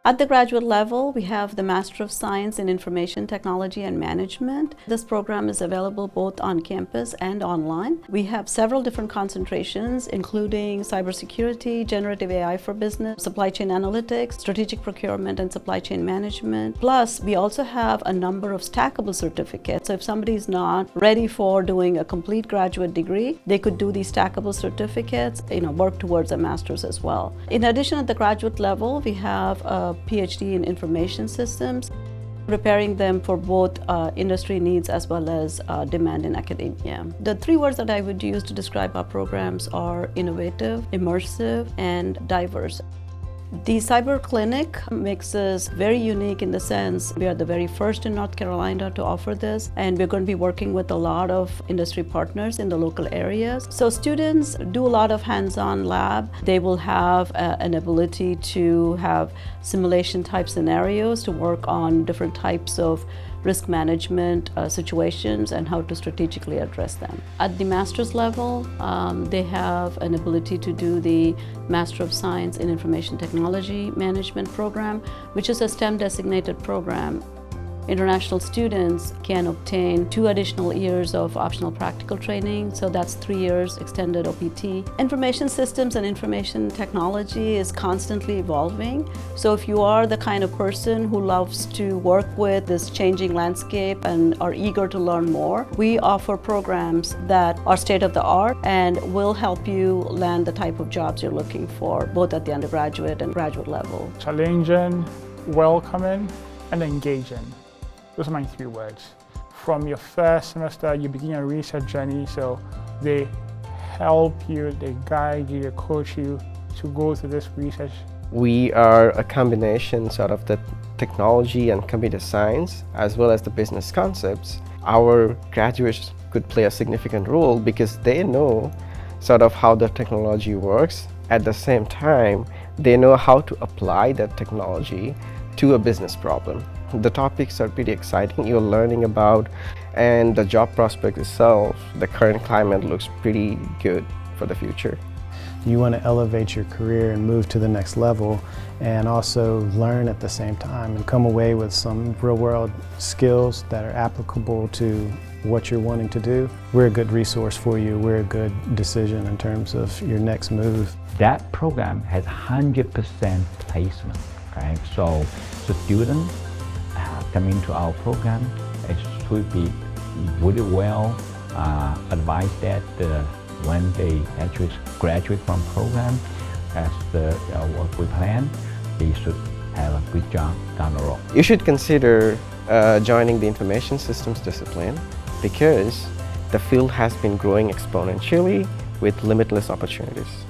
At the graduate level, we have the Master of Science in Information Technology and Management. This program is available both on campus and online. We have several different concentrations, including cybersecurity, generative AI for business, supply chain analytics, strategic procurement, and supply chain management. Plus, we also have a number of stackable certificates. So if somebody's not ready for doing a complete graduate degree, they could do these stackable certificates, work towards a master's as well. In addition, at the graduate level, we have a PhD in information systems, preparing them for both industry needs as well as demand in academia. The three words that I would use to describe our programs are innovative, immersive, and diverse. The Cyber Clinic makes us very unique in the sense we are the very first in North Carolina to offer this, and we're going to be working with a lot of industry partners in the local areas. So students do a lot of hands-on lab. They will have an ability to have simulation type scenarios to work on different types of risk management situations and how to strategically address them. At the master's level, they have an ability to do the Master of Science in Information Technology Management program, which is a STEM designated program. International students can obtain 2 additional years of optional practical training, so that's 3 years extended OPT. Information systems and information technology is constantly evolving, so if you are the kind of person who loves to work with this changing landscape and are eager to learn more, we offer programs that are state-of-the-art and will help you land the type of jobs you're looking for, both at the undergraduate and graduate level. Challenging, welcoming, and engaging. Those are my 3 words. From your first semester, you begin your research journey, so they help you, they guide you, they coach you to go through this research. We are a combination sort of the technology and computer science, as well as the business concepts. Our graduates could play a significant role because they know sort of how the technology works. At the same time, they know how to apply that technology to a business problem. The topics are pretty exciting you're learning about, and the job prospect itself, the current climate looks pretty good for the future. You want to elevate your career and move to the next level, and also learn at the same time and come away with some real-world skills that are applicable to what you're wanting to do. We're a good resource for you. We're a good decision in terms of your next move. That program has 100% placement, right? So the students coming to our program, it should be really well advised that when they actually graduate from program, as what we plan, they should have a good job down the road. You should consider joining the information systems discipline because the field has been growing exponentially with limitless opportunities.